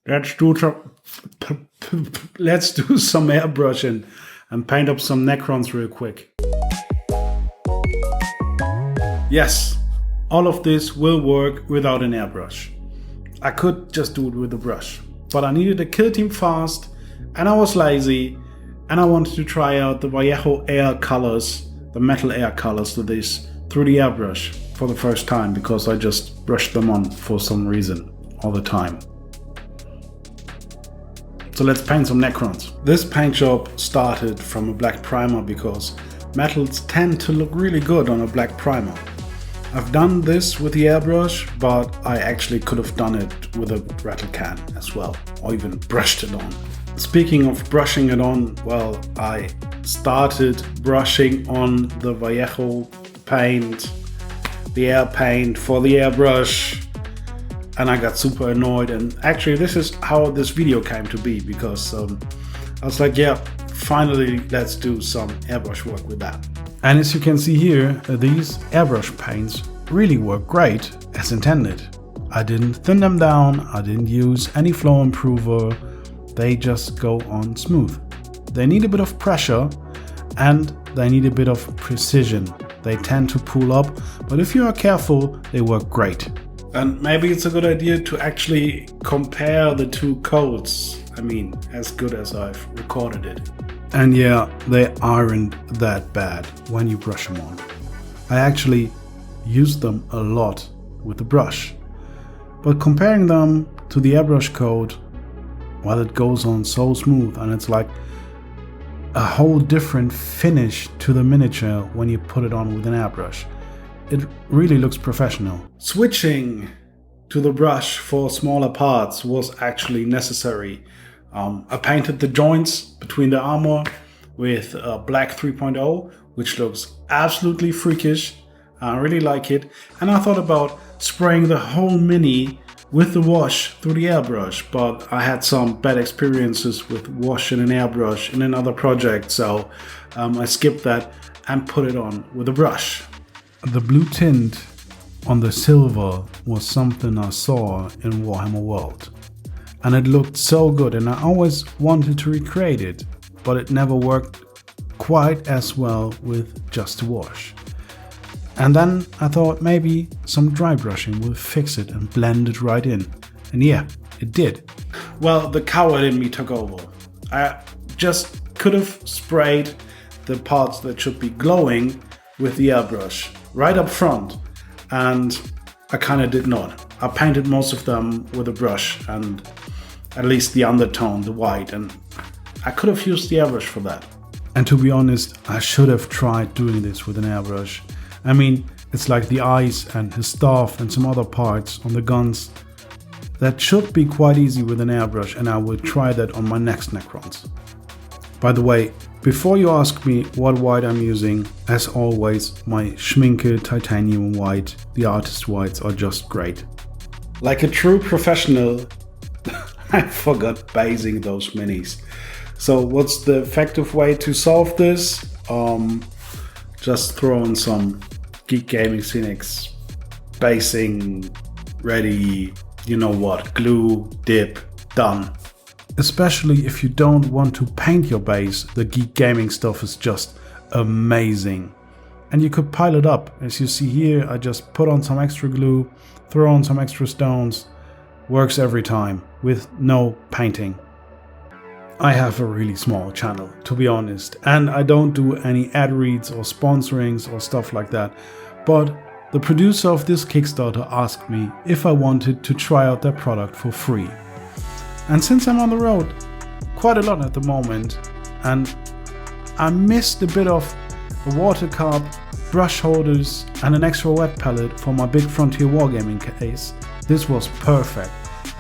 Let's do some let's do some airbrushing and paint up some Necrons real quick. Yes, all of this will work without an airbrush. I could just do it with a brush, but I needed a kill team fast, and I was lazy, and I wanted to try out the Vallejo air colors, the metal air colors to this through the airbrush for the first time, because I just brushed them on for some reason all the time. So let's paint some Necrons. This paint job started from a black primer because metals tend to look really good on a black primer. I've done this with the airbrush, but I actually could have done it with a rattle can as well, or even brushed it on. Speaking of brushing it on, well, I started brushing on the Vallejo paint, the air paint for the airbrush, and I got super annoyed. And actually this is how this video came to be, because I was like, yeah, finally let's do some airbrush work with that. And as you can see here, these airbrush paints really work great as intended. I didn't thin them down, I didn't use any flow improver, they just go on smooth. They need a bit of pressure and they need a bit of precision. They tend to pull up, but if you are careful, they work great. And maybe it's a good idea to actually compare the two coats. I mean, as good as I've recorded it. And yeah, they aren't that bad when you brush them on. I actually used them a lot with the brush. But comparing them to the airbrush coat, well, it goes on so smooth, and it's like a whole different finish to the miniature when you put it on with an airbrush. It really looks professional. Switching to the brush for smaller parts was actually necessary. I painted the joints between the armor with black 3.0, which looks absolutely freakish. I really like it. And I thought about spraying the whole mini with the wash through the airbrush, but I had some bad experiences with wash in an airbrush in another project, so I skipped that and put it on with a brush. The blue tint on the silver was something I saw in Warhammer World, and it looked so good, and I always wanted to recreate it, but it never worked quite as well with just a wash. And then I thought maybe some dry brushing will fix it and blend it right in. And yeah, it did. Well, the coward in me took over. I just could have sprayed the parts that should be glowing with the airbrush right up front, and I kind of did not. I painted most of them with a brush, and at least the undertone, the white, and I could have used the airbrush for that. And to be honest, I should have tried doing this with an airbrush. I mean, it's like the eyes and his staff and some other parts on the guns. That should be quite easy with an airbrush, and I will try that on my next Necrons. By the way, before you ask me what white I'm using, as always, my Schminke titanium white, the artist whites, are just great. Like a true professional, I forgot basing those minis. So what's the effective way to solve this? Just throw in some Geek Gaming Cynics basing, ready, you know what, glue, dip, done. Especially if you don't want to paint your base, the Geek Gaming stuff is just amazing. And you could pile it up. As you see here, I just put on some extra glue, throw on some extra stones. Works every time, with no painting. I have a really small channel, to be honest, and I don't do any ad reads or sponsorings or stuff like that. But the producer of this Kickstarter asked me if I wanted to try out their product for free. And since I'm on the road quite a lot at the moment, and I missed a bit of a water cup, brush holders and an extra wet palette for my big Frontier Wargaming case, this was perfect.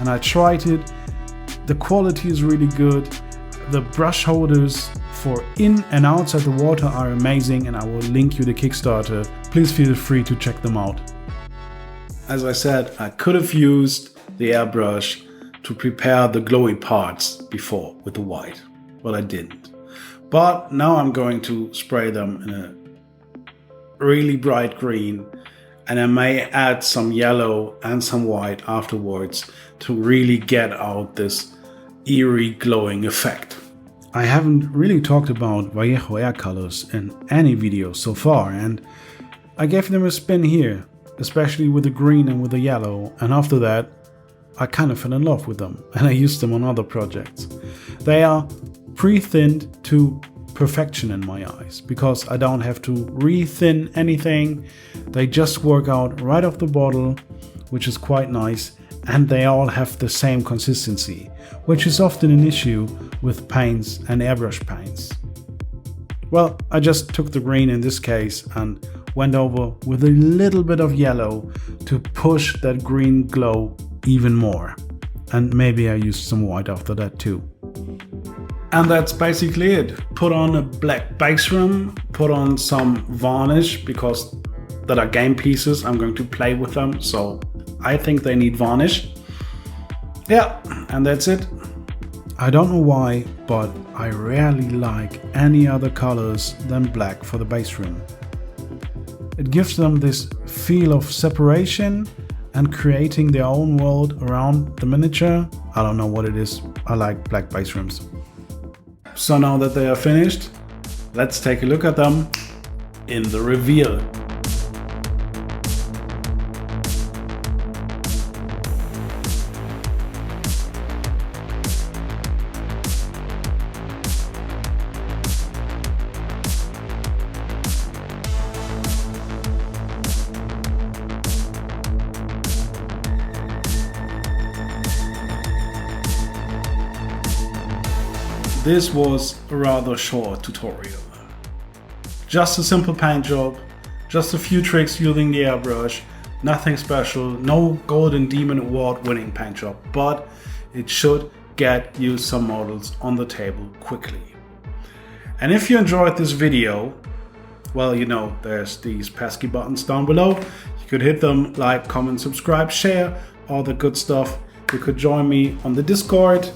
And I tried it, the quality is really good, the brush holders for in and outside the water are amazing, and I will link you the Kickstarter. Please feel free to check them out. As I said, I could have used the airbrush to prepare the glowy parts before with the white, but I didn't. But now I'm going to spray them in a really bright green and I may add some yellow and some white afterwards to really get out this eerie glowing effect. I haven't really talked about Vallejo air colors in any video so far, and I gave them a spin here, especially with the green and with the yellow, and after that I kind of fell in love with them and I used them on other projects. They are pre-thinned to perfection in my eyes because I don't have to re-thin anything. They just work out right off the bottle, which is quite nice, and they all have the same consistency, which is often an issue with paints and airbrush paints. Well, I just took the green in this case and went over with a little bit of yellow to push that green glow even more. And maybe I used some white after that too. And that's basically it. Put on a black base rim, put on some varnish because that are game pieces. I'm going to play with them, so I think they need varnish. Yeah, and that's it. I don't know why, but I rarely like any other colors than black for the base rim. It gives them this feel of separation and creating their own world around the miniature. I don't know what it is. I like black base rims. So now that they are finished, let's take a look at them in the reveal. This was a rather short tutorial. Just a simple paint job, just a few tricks using the airbrush, nothing special, no Golden Demon Award winning paint job, but it should get you some models on the table quickly. And if you enjoyed this video, well, you know, there's these pesky buttons down below. You could hit them, like, comment, subscribe, share, all the good stuff. You could join me on the Discord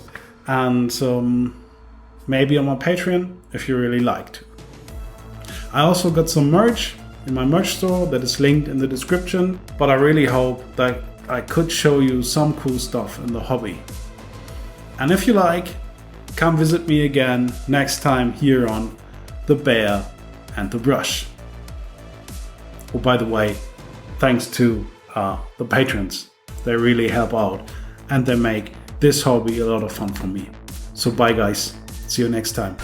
and maybe on my Patreon if you really like to. I also got some merch in my merch store that is linked in the description, but I really hope that I could show you some cool stuff in the hobby. And if you like, come visit me again next time here on The Bear and the Brush. Oh, by the way, thanks to the patrons. They really help out and they make this hobby a lot of fun for me. So bye guys. See you next time.